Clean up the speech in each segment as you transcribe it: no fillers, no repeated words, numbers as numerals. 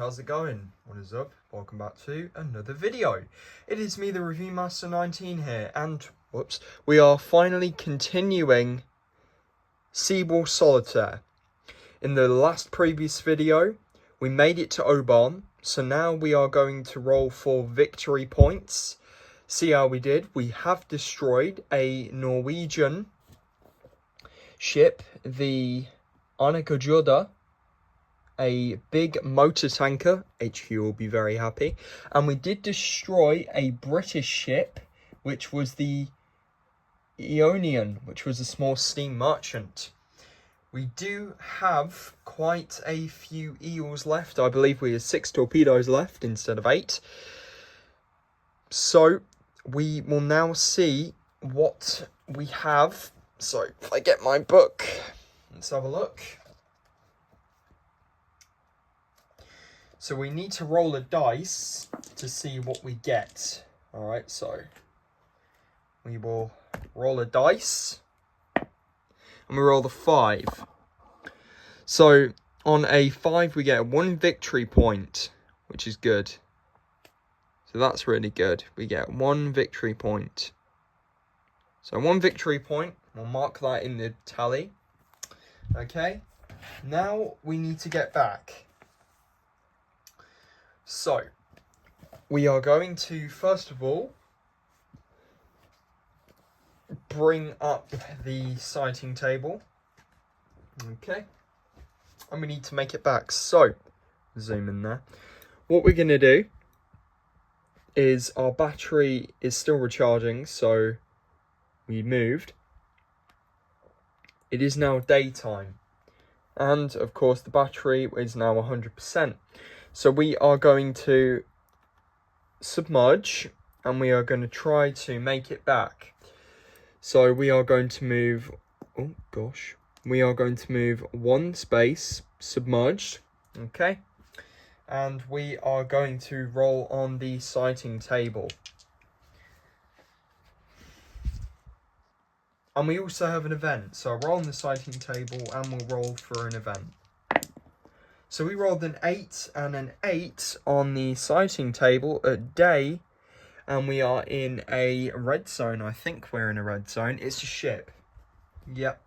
how's it going? What is up? Welcome back to another video. It is me, the Review Master 19 here, and whoops, we are finally continuing Seawall Solitaire. In the last previous video, we made it to Oban, so now we are going to roll for victory points. See how we did. We have destroyed a Norwegian ship, the Annika, a big motor tanker. HQ will be very happy. And we did destroy a British ship, which was the Ionian, which was a small steam merchant. We do have quite a few eels left. I believe we have 6 torpedoes left instead of 8. So we will now see what we have. So if I get my book, let's have a look. So we need to roll a dice to see what we get. Alright, so we will roll a dice. And we roll the 5. So on a 5 we get 1 victory point, which is good. So that's really good. We get 1 victory point. So 1 victory point. We'll mark that in the tally. Okay. Now we need to get back. So, we are going to, first of all, bring up the sighting table. Okay. And we need to make it back. So, zoom in there. What we're going to do is our battery is still recharging, so we moved. It is now daytime. And, of course, the battery is now 100%. So we are going to submerge and we are going to try to make it back. So we are going to move, we are going to move 1 space submerged, okay? And we are going to roll on the sighting table. And we also have an event, so I'll roll on the sighting table and we'll roll for an event. So we rolled an 8 and an 8 on the sighting table at day. And we are in a red zone. I think we're in a red zone. It's a ship. Yep.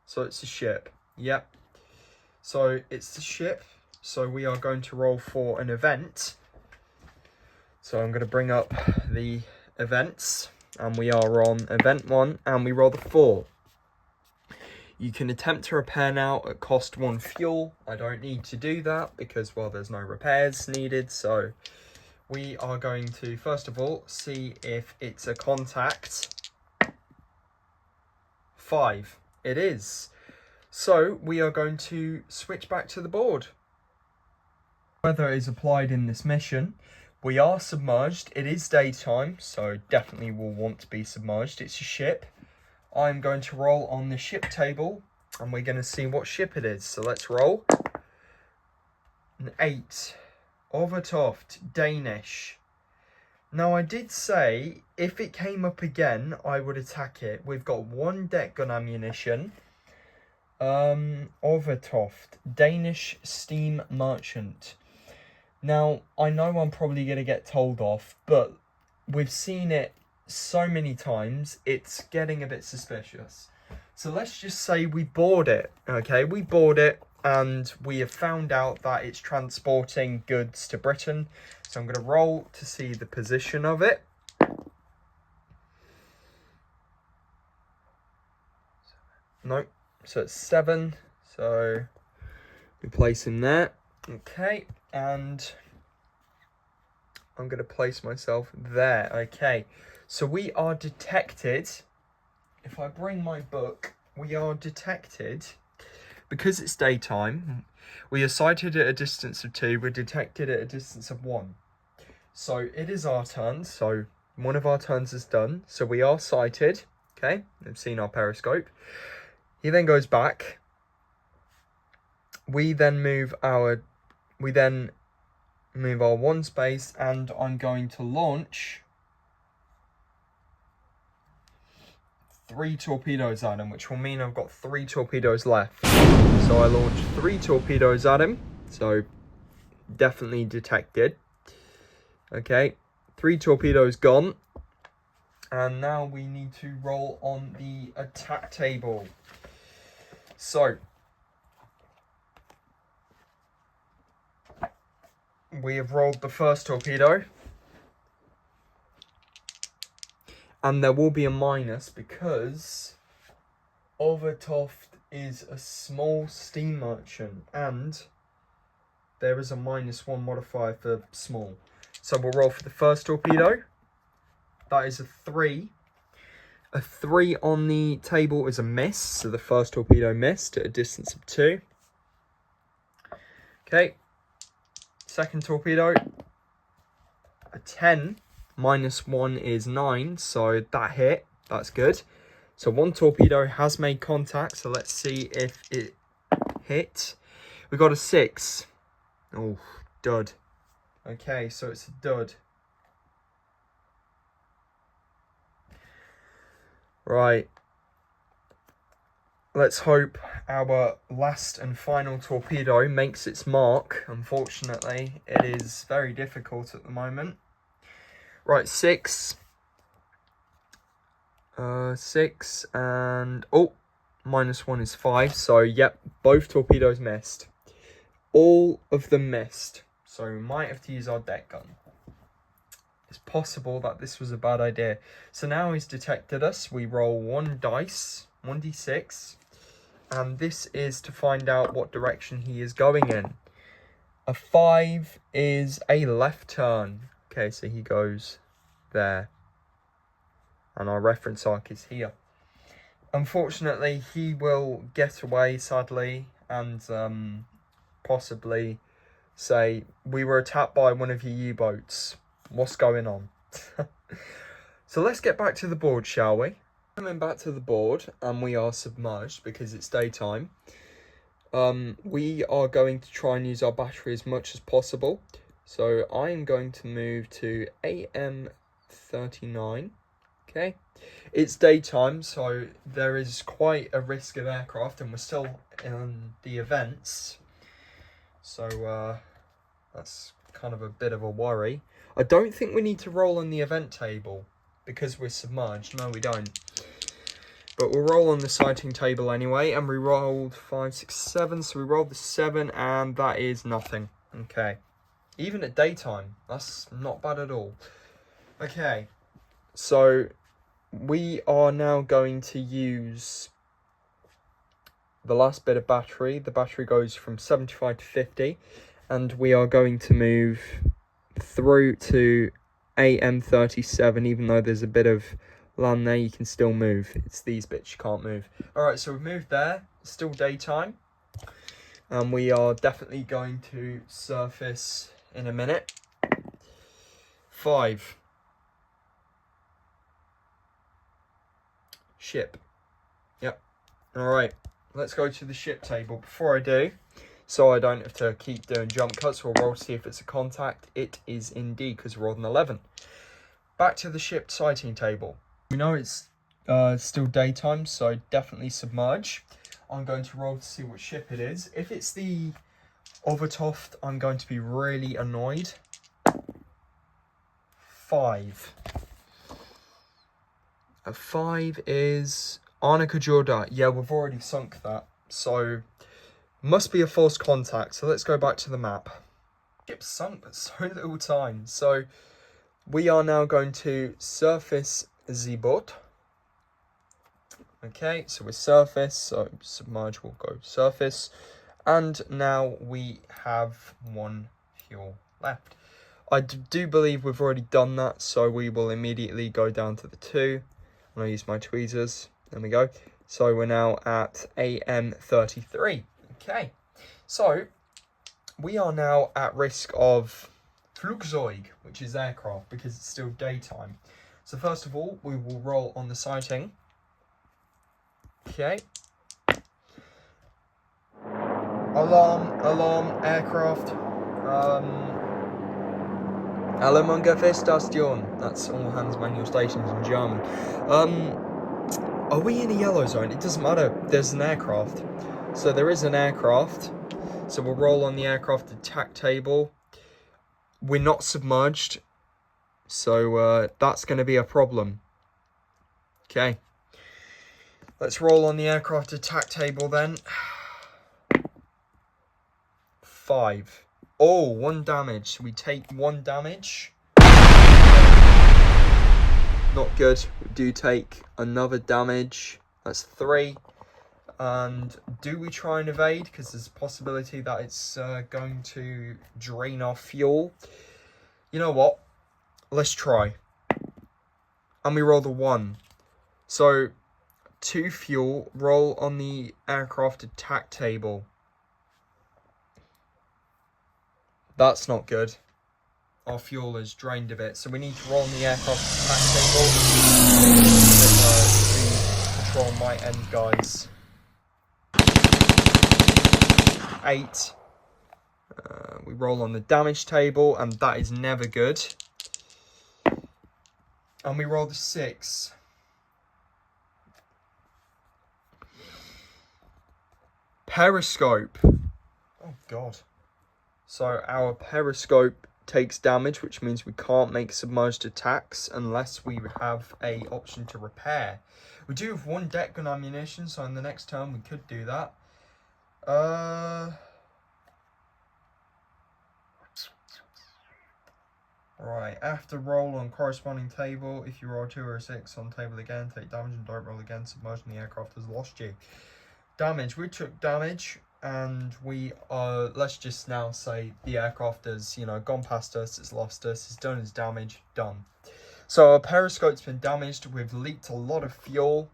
So it's a ship. Yep. So it's the ship. So we are going to roll for an event. So I'm going to bring up the events. And we are on event 1. And we roll the 4. You can attempt to repair now at cost 1 fuel. I don't need to do that because, well, there's no repairs needed. So we are going to, first of all, see if it's a contact. 5. It is. So we are going to switch back to the board. Weather is applied in this mission. We are submerged. It is daytime, so definitely will want to be submerged. It's a ship. I'm going to roll on the ship table, and we're going to see what ship it is. So let's roll. An 8. Overtoft, Danish. Now, I did say, if it came up again, I would attack it. We've got 1 deck gun ammunition. Overtoft, Danish steam merchant. Now, I know I'm probably going to get told off, but we've seen it so many times, it's getting a bit suspicious. So let's just say we board it, okay? We board it and we have found out that it's transporting goods to Britain. So I'm going to roll to see the position of it. Nope. So it's 7. So we place him there. Okay. And I'm going to place myself there. Okay. So we are detected. If I bring my book, we are detected. Because it's daytime, we are sighted at a distance of 2. We're detected at a distance of 1. So it is our turn. So one of our turns is done. So we are sighted. Okay, we've seen our periscope. He then goes back. We then move our 1 space, and I'm going to launch 3 torpedoes at him, which will mean I've got 3 torpedoes left. So I launched 3 torpedoes at him. So definitely detected. Okay, 3 torpedoes gone. And now we need to roll on the attack table. So, we have rolled the first torpedo. And there will be a minus because Overtoft is a small steam merchant. And there is a -1 modifier for small. So we'll roll for the first torpedo. That is a 3. A 3 on the table is a miss. So the first torpedo missed at a distance of 2. Okay. Second torpedo. A 10. -1 is 9. So that hit. That's good. So 1 torpedo has made contact. So let's see if it hit. We got a 6. Oh, dud. Okay, so it's a dud. Right. Let's hope our last and final torpedo makes its mark. Unfortunately, it is very difficult at the moment. Right, 6. 6 and... oh, -1 is 5. So, yep, both torpedoes missed. All of them missed. So, we might have to use our deck gun. It's possible that this was a bad idea. So now he's detected us. We roll 1 dice, 1d6. And this is to find out what direction he is going in. A 5 is a left turn. Okay, so he goes there. And our reference arc is here. Unfortunately, he will get away, sadly. And possibly say, we were attacked by one of your U-boats. What's going on? So let's get back to the board, shall we? Coming back to the board, and we are submerged because it's daytime. We are going to try and use our battery as much as possible. So I am going to move to AM 39. Okay. It's daytime, so there is quite a risk of aircraft, and we're still in the events. So that's kind of a bit of a worry. I don't think we need to roll on the event table because we're submerged. No, we don't. But we'll roll on the sighting table anyway. And we rolled 5, 6, 7. So we rolled the 7 and that is nothing. Okay. Even at daytime, that's not bad at all. Okay. So we are now going to use the last bit of battery. The battery goes from 75 to 50. And we are going to move through to AM 37, even though there's a bit of land there, you can still move. It's these bits you can't move. Alright, so we've moved there. It's still daytime. And we are definitely going to surface in a minute. 5. Ship. Yep. Alright, let's go to the ship table. Before I do, so I don't have to keep doing jump cuts, we'll roll to see if it's a contact. It is indeed, because we rolled an 11. Back to the ship sighting table. We know it's still daytime, so definitely submerge. I'm going to roll to see what ship it is. If it's the Overtoft, I'm going to be really annoyed. 5. A 5 is Arnica Jorda. Yeah, we've already sunk that. So, must be a false contact. So, let's go back to the map. Ship sunk, but so little time. So, we are now going to surface the boat. Okay, so we're surface. So, submerge will go surface. And now we have 1 fuel left. I do believe we've already done that. So, we will immediately go down to the 2. And I use my tweezers. There we go. So we're now at AM 33. Okay. So we are now at risk of Flugzeug, which is aircraft, because it's still daytime. So first of all, we will roll on the sighting. Okay. Alarm, aircraft. Alemannia Feststation. That's all hands manual stations in German. Are we in a yellow zone? It doesn't matter. There's an aircraft. So there is an aircraft. So we'll roll on the aircraft attack table. we're not submerged. So that's going to be a problem. Okay. Let's roll on the aircraft attack table then. 5. Oh, 1 damage. We take 1 damage. Not good. We do take another damage. That's 3. And do we try and evade? Because there's a possibility that it's going to drain our fuel. You know what? Let's try. And we roll the 1. So, 2 fuel. Roll on the aircraft attack table. That's not good. Our fuel is drained a bit, so we need to roll on the aircraft attack table to control my end, guys. 8. We roll on the damage table, and that is never good. And we roll the 6. Periscope. Oh, God. So our periscope takes damage, which means we can't make submerged attacks unless we have a option to repair. We do have 1 deck gun ammunition, so in the next turn we could do that. Right, after roll on corresponding table, if you roll 2 or a 6 on table again, take damage and don't roll again. Submerged in the aircraft has lost you. Damage, we took damage. And we are, let's just now say the aircraft has, gone past us, it's lost us, it's done its damage, done. So our periscope's been damaged, we've leaked a lot of fuel.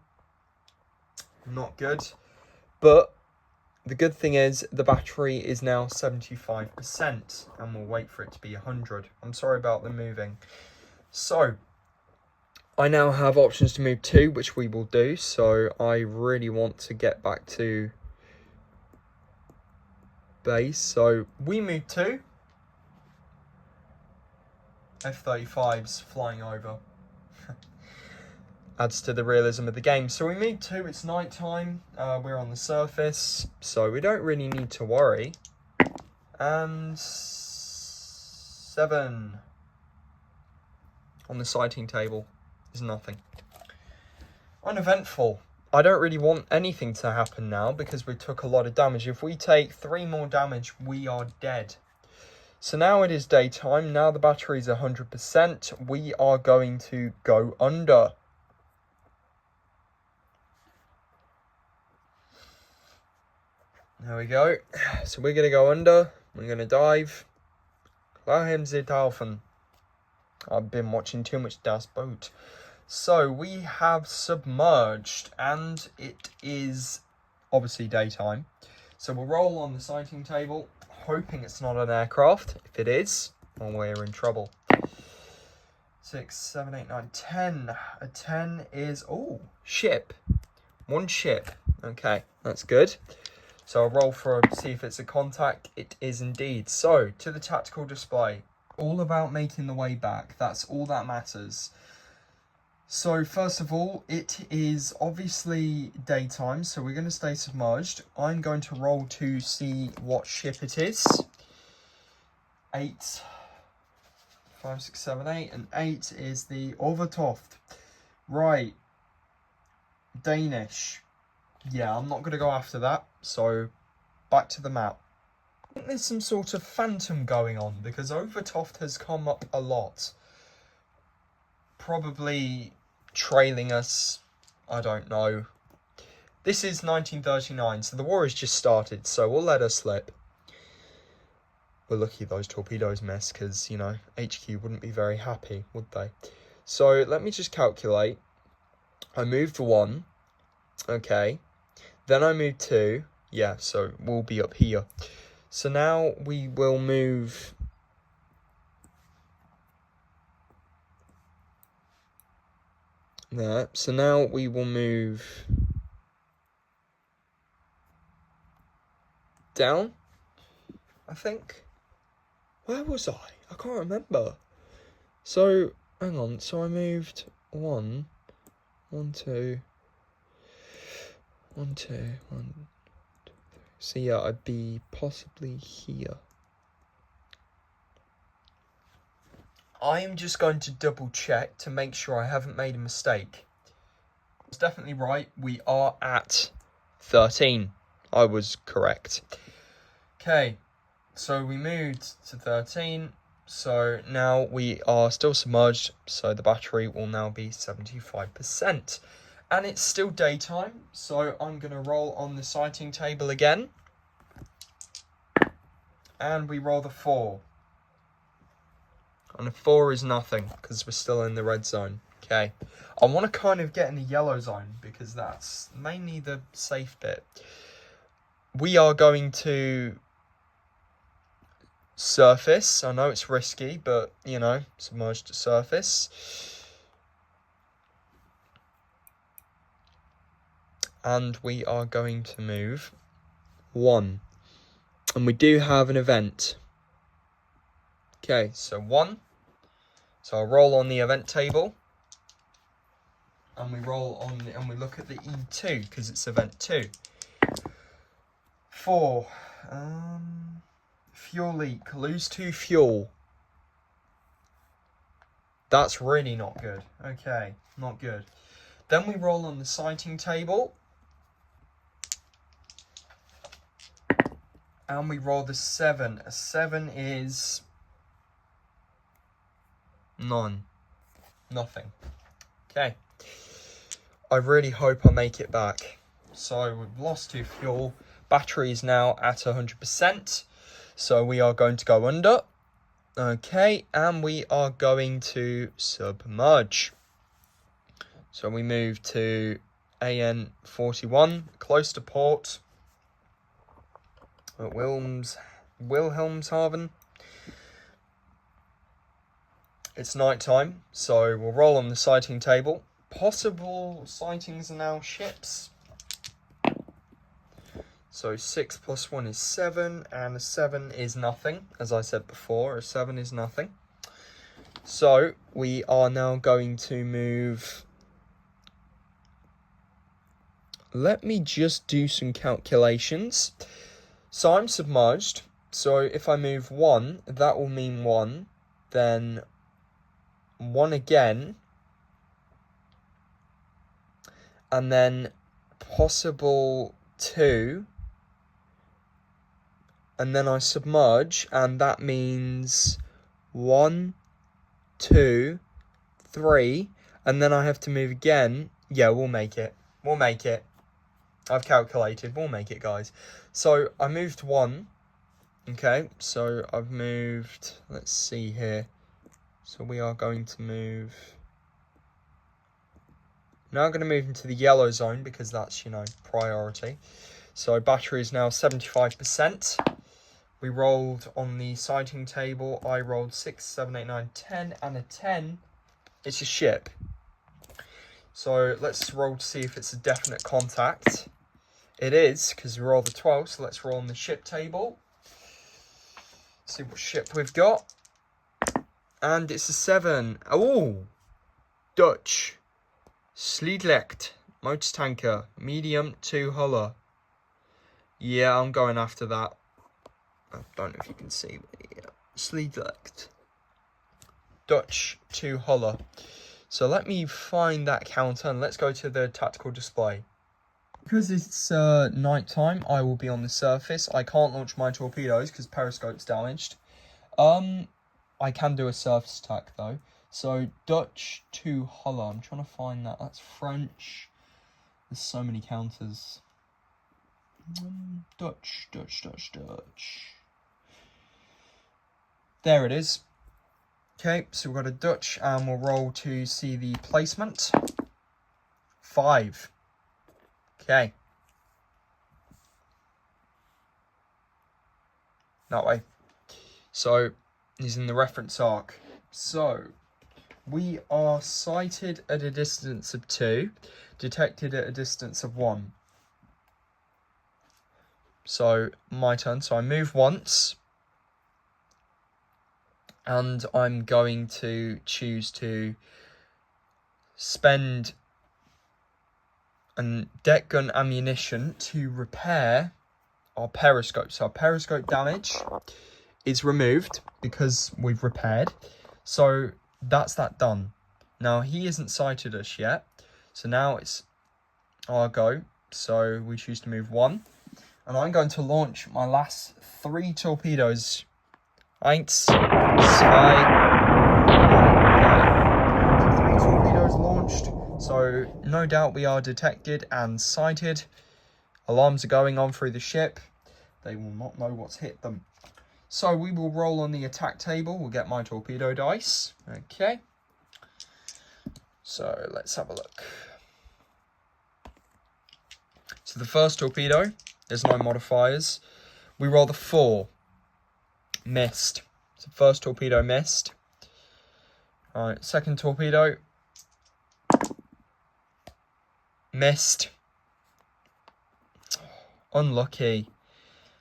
Not good. But the good thing is the battery is now 75%, and we'll wait for it to be 100. I'm sorry about the moving. So, I now have options to move 2, which we will do. So I really want to get back to base, so we move 2. F-35's flying over. Adds to the realism of the game. So we move 2, it's night time, we're on the surface, so we don't really need to worry. And 7 on the sighting table is nothing. Uneventful. I don't really want anything to happen now because we took a lot of damage. If we take 3 more damage, we are dead. So now it is daytime. Now the battery is 100%. We are going to go under. There we go. So we're going to go under. We're going to dive. Lahem Sie taufen. I've been watching too much Das Boot. So we have submerged, and it is obviously daytime. So we'll roll on the sighting table, hoping it's not an aircraft. If it is, well, we're in trouble. 6, 7, 8, 9, 10. A 10 is, oh, ship. 1 ship. Okay, that's good. So I'll roll for see if it's a contact. It is indeed. So, to the tactical display. All about making the way back. That's all that matters. So first of all, it is obviously daytime, so we're going to stay submerged. I'm going to roll to see what ship it is. 8, 5, 6, 7, 8, and 8 is the Overtoft. Right, Danish. Yeah, I'm not going to go after that, so back to the map. I think there's some sort of phantom going on, because Overtoft has come up a lot. Probably trailing us, I don't know. This is 1939, so the war has just started, so we'll let her slip. We're lucky those torpedoes missed, because, HQ wouldn't be very happy, would they? So, let me just calculate. I moved 1, okay. Then I moved 2, yeah, so we'll be up here. So now we will move... there. So now we will move down, I think. Where was I? I can't remember. So, hang on. So I moved 1, 1, 2, 1, 2, 1, 2, 3. So yeah, I'd be possibly here. I am just going to double check to make sure I haven't made a mistake. It's definitely right. We are at 13. I was correct. Okay, so we moved to 13. So now we are still submerged. So the battery will now be 75%. And it's still daytime. So I'm going to roll on the sighting table again. And we roll the 4. And a 4 is nothing because we're still in the red zone. Okay. I want to kind of get in the yellow zone because that's mainly the safe bit. We are going to surface. I know it's risky, but, you know, submerge to surface. And we are going to move 1. And we do have an event. Okay, so 1. So I'll roll on the event table. And we roll on and we look at the E2 because it's event 2. 4. Fuel leak. Lose 2 fuel. That's really not good. Okay, not good. Then we roll on the sighting table. And we roll the 7. A 7 is none. Nothing. Okay. I really hope I make it back. So we've lost 2 fuel. Battery is now at 100%. So we are going to go under. Okay, and we are going to submerge. So we move to AN 41, close to port at Wilhelmshaven. It's night time, so we'll roll on the sighting table. Possible sightings are now ships. So 6 plus 1 is 7, and a 7 is nothing. As I said before, a 7 is nothing. So we are now going to move. Let me just do some calculations. So I'm submerged. So if I move 1, that will mean 1. Then 1 again. And then possible 2. And then I submerge, and that means 1, 2, 3, and then I have to move again. Yeah, we'll make it. We'll make it. I've calculated. We'll make it, guys. So I moved 1. Okay, so I've moved. Let's see here. So we are going to move. Now I'm going to move into the yellow zone because that's, you know, priority. So battery is now 75%. We rolled on the sighting table. I rolled 6, 7, 8, 9, 10, and a 10. It's a ship. So let's roll to see if it's a definite contact. It is, because we rolled the 12. So let's roll on the ship table. See what ship we've got. And it's a 7. Oh! Dutch. Sliedrecht. Motor tanker. Medium 2 huller. Yeah, I'm going after that. I don't know if you can see, but yeah. Sliedrecht. Dutch 2 huller. So let me find that counter and let's go to the tactical display. Because it's night time, I will be on the surface. I can't launch my torpedoes because periscope's damaged. I can do a surface attack though. So Dutch 2 huller. I'm trying to find that. That's French. There's so many counters. Dutch. There it is. Okay, so we've got a Dutch and we'll roll to see the placement. 5. Okay. That way. So, he's in the reference arc. So, we are sighted at a distance of 2, detected at a distance of 1. So, my turn. So, I move once. And I'm going to choose to spend a deck gun ammunition to repair our periscope. So our periscope damage is removed because we've repaired. So that's that done. Now he isn't sighted us yet. So now it's our go. So we choose to move 1. And I'm going to launch my last 3 torpedoes. 1, 2, 3. Okay. So 3 torpedoes launched. So no doubt we are detected and sighted. Alarms are going on through the ship. They will not know what's hit them. So we will roll on the attack table. We'll get my torpedo dice. Okay. So let's have a look. So the first torpedo, there's no modifiers. We roll the 4. Missed. So first torpedo missed. Alright, second torpedo. Missed. Unlucky.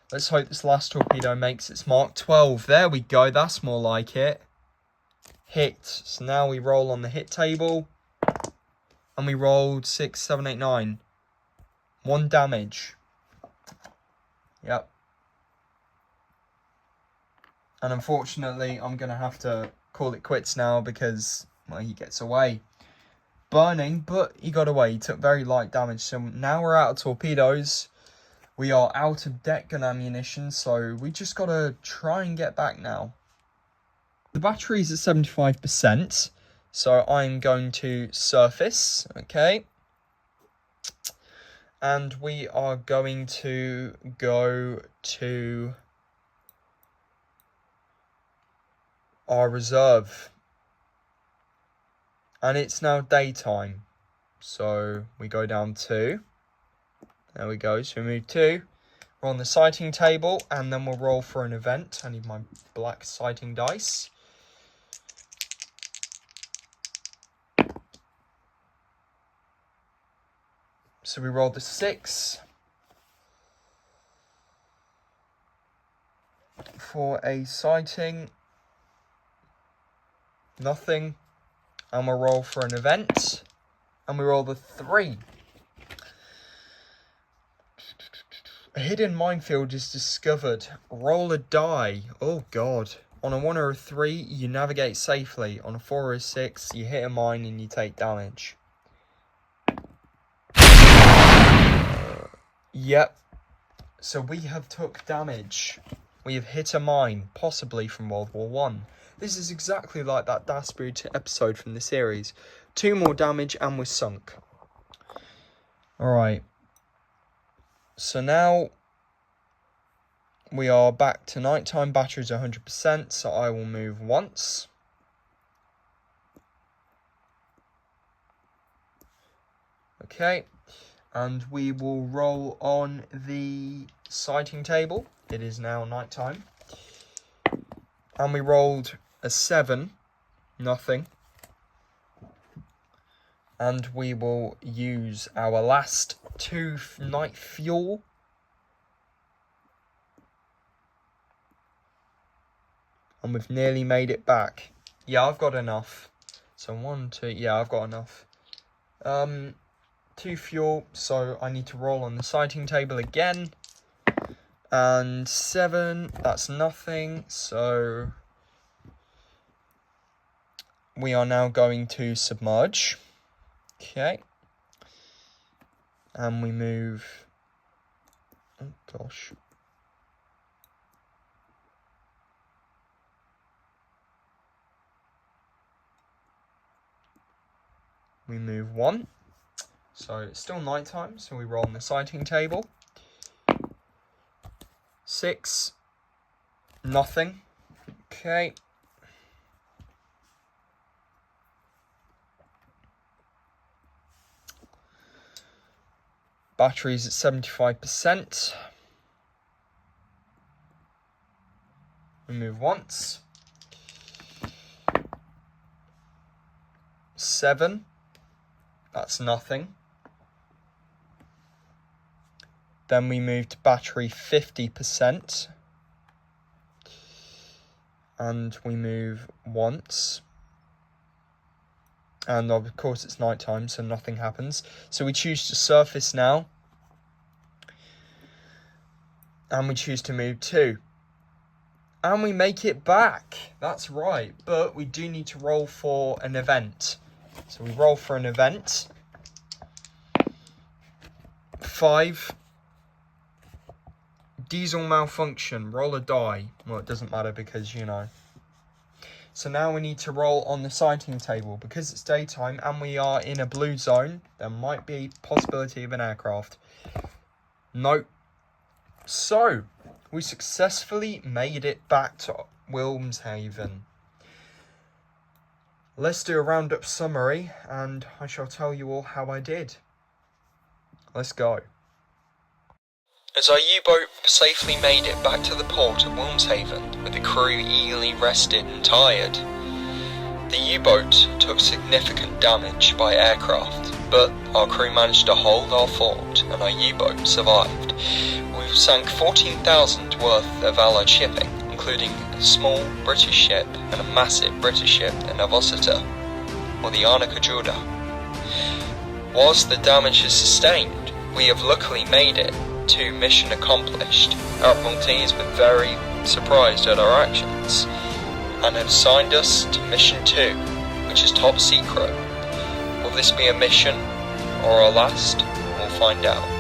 Let's hope this last torpedo makes its mark. 12. There we go. That's more like it. Hit. So now we roll on the hit table. And we rolled 6, 7, 8, 9. 1 damage. Yep. And unfortunately, I'm going to have to call it quits now because, well, he gets away. Burning, but he got away. He took very light damage. So now we're out of torpedoes. We are out of deck gun ammunition, so we just got to try and get back now. The battery's at 75%, so I'm going to surface, okay? And we are going to go to our reserve. And it's now daytime, so we go down 2. There we go, so we move 2. We're on the sighting table, and then we'll roll for an event. I need my black sighting dice. So we roll the 6. For a sighting. Nothing. And we'll roll for an event. And we roll the 3. A hidden minefield is discovered. Roll a die. Oh god. On a 1 or a 3, you navigate safely. On a 4 or a 6, you hit a mine and you take damage. Yep. So we have took damage. We have hit a mine, possibly from World War One. This is exactly like that Dasbury episode from the series. 2 more damage and we're sunk. Alright. So now we are back to nighttime. Battery's 100%, so I will move once. Okay. And we will roll on the sighting table. It is now nighttime. And we rolled a 7. Nothing. And we will use our last 2 night fuel. And we've nearly made it back. Yeah, I've got enough. So 1, 2, yeah, I've got enough. 2 fuel, so I need to roll on the sighting table again. And 7, that's nothing, so we are now going to submerge. Okay. And we move, oh gosh. We move 1. So it's still nighttime, so we roll on the sighting table. 6. Nothing. Okay. Battery's at 75%. We move once. 7. That's nothing. Then we move to battery 50%. And we move once. And of course it's nighttime, so nothing happens. So we choose to surface now. And we choose to move 2. And we make it back. That's right. But we do need to roll for an event. So we roll for an event. 5. Diesel malfunction. Roll a die. Well, it doesn't matter because, you know. So now we need to roll on the sighting table. Because it's daytime and we are in a blue zone, there might be a possibility of an aircraft. Nope. So, we successfully made it back to Wilmshaven. Let's do a roundup summary and I shall tell you all how I did. Let's go. As our U-boat safely made it back to the port of Wilmshaven, with the crew eagerly rested and tired, the U-boat took significant damage by aircraft, but our crew managed to hold our fort and our U-boat survived. We sank 14,000 worth of Allied shipping, including a small British ship and a massive British ship, the Navosita, or the Arnica Juda. Whilst the damage is sustained, we have luckily made it to mission accomplished. Our Admiralty has been very surprised at our actions and have assigned us to mission 2, which is top secret. Will this be a mission or our last? We'll find out.